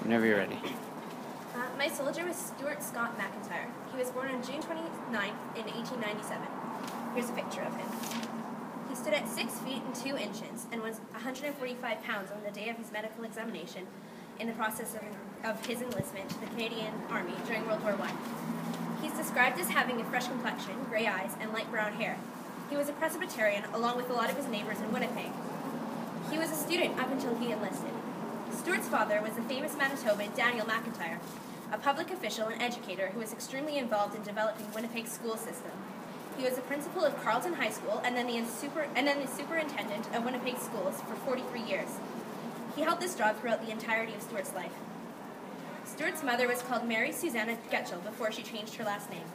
Whenever you're ready. My soldier was Stuart Scott McIntyre. He was born on June 29th in 1897. Here's a picture of him. He stood at 6 feet and 2 inches and was 145 pounds on the day of his medical examination in the process of his enlistment to the Canadian Army during World War I. He's described as having a fresh complexion, gray eyes, and light brown hair. He was a Presbyterian along with a lot of his neighbors in Winnipeg. He was a student up until he enlisted. Stuart's father was the famous Manitoban Daniel McIntyre, a public official and educator who was extremely involved in developing Winnipeg's school system. He was the principal of Carleton High School and then the superintendent of Winnipeg schools for 43 years. He held this job throughout the entirety of Stuart's life. Stuart's mother was called Mary Susanna Getchell before she changed her last name.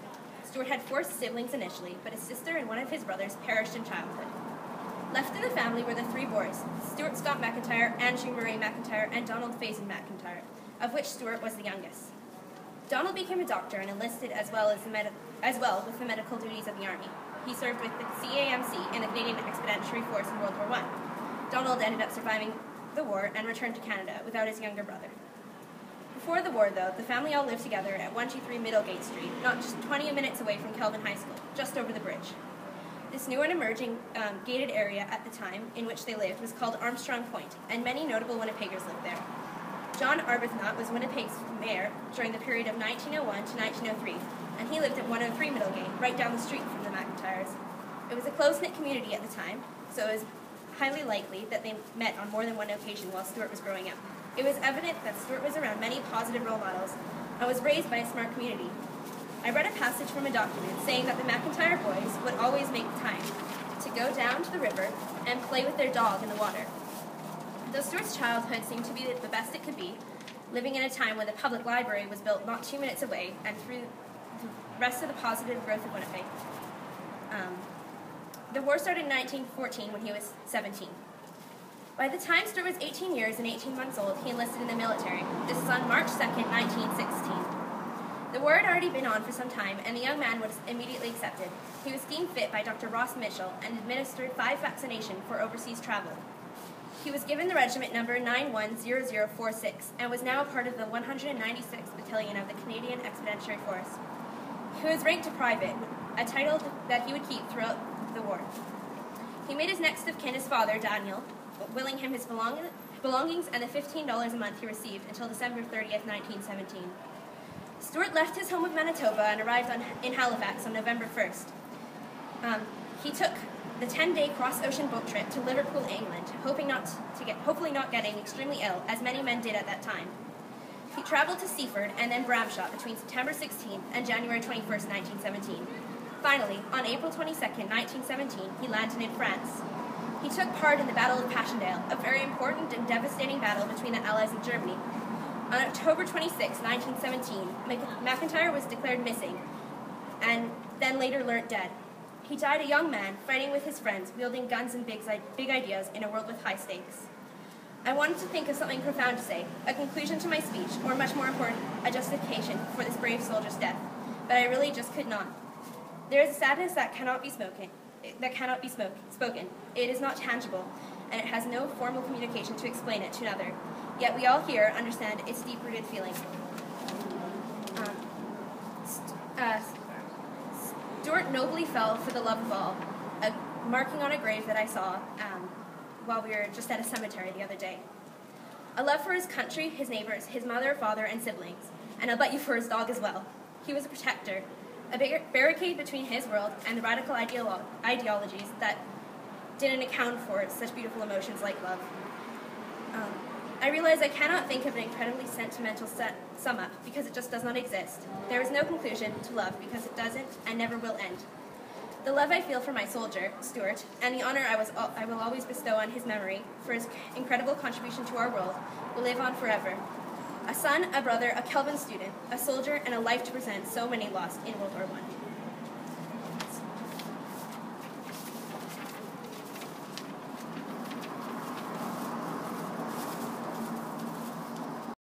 Stuart had 4 siblings initially, but his sister and one of his brothers perished in childhood. Left in the family were the 3 boys, Stuart Scott McIntyre, Andrew Murray McIntyre, and Donald Faison McIntyre, of which Stuart was the youngest. Donald became a doctor and enlisted as well with the medical duties of the Army. He served with the CAMC in the Canadian Expeditionary Force in World War I. Donald ended up surviving the war and returned to Canada without his younger brother. Before the war, though, the family all lived together at 123 Menin Gate Street, not just 20 minutes away from Kelvin High School, just over the bridge. This new and emerging gated area at the time in which they lived was called Armstrong Point, and many notable Winnipeggers lived there. John Arbuthnot was Winnipeg's mayor during the period of 1901 to 1903, and he lived at 103 Menin Gate, right down the street from the McIntyres. It was a close-knit community at the time, so it was highly likely that they met on more than one occasion while Stuart was growing up. It was evident that Stuart was around many positive role models and was raised by a smart community. I read a passage from a document saying that the McIntyre boys would always make time to go down to the river and play with their dog in the water. Though Stuart's childhood seemed to be the best it could be, living in a time when the public library was built not 2 minutes away and through the rest of the positive growth of Winnipeg. The war started in 1914 when he was 17. By the time Stuart was 18 years and 18 months old, he enlisted in the military. This is on March 2nd, 1916. The war had already been on for some time, and the young man was immediately accepted. He was deemed fit by Dr. Ross Mitchell and administered 5 vaccinations for overseas travel. He was given the regiment number 910046 and was now a part of the 196th Battalion of the Canadian Expeditionary Force. He was ranked a private, a title that he would keep throughout the war. He made his next of kin his father, Daniel, willing him his belongings and the $15 a month he received until December 30th, 1917. Stuart left his home of Manitoba and arrived in Halifax on November 1st. He took the 10-day cross-ocean boat trip to Liverpool, England, hopefully not getting extremely ill, as many men did at that time. He traveled to Seaford and then Bramshot between September 16th and January 21st, 1917. Finally, on April 22nd, 1917, he landed in France. He took part in the Battle of Passchendaele, a very important and devastating battle between the Allies and Germany. On October 26, 1917, McIntyre was declared missing and then later learnt dead. He died a young man, fighting with his friends, wielding guns and big ideas in a world with high stakes. I wanted to think of something profound to say, a conclusion to my speech, or much more important, a justification for this brave soldier's death, but I really just could not. There is a sadness that cannot be spoken. It is not tangible, and it has no formal communication to explain it to another. Yet we all here understand its deep-rooted feeling. Stuart nobly fell for the love of all, a marking on a grave that I saw while we were just at a cemetery the other day. A love for his country, his neighbors, his mother, father, and siblings, and I'll bet you for his dog as well. He was a protector, a barricade between his world and the radical ideologies that didn't account for such beautiful emotions like love. I realize I cannot think of an incredibly sentimental sum up because it just does not exist. There is no conclusion to love because it doesn't and never will end. The love I feel for my soldier, Stuart, and the honor I will always bestow on his memory for his incredible contribution to our world will live on forever. A son, a brother, a Kelvin student, a soldier, and a life to present so many lost in World War I.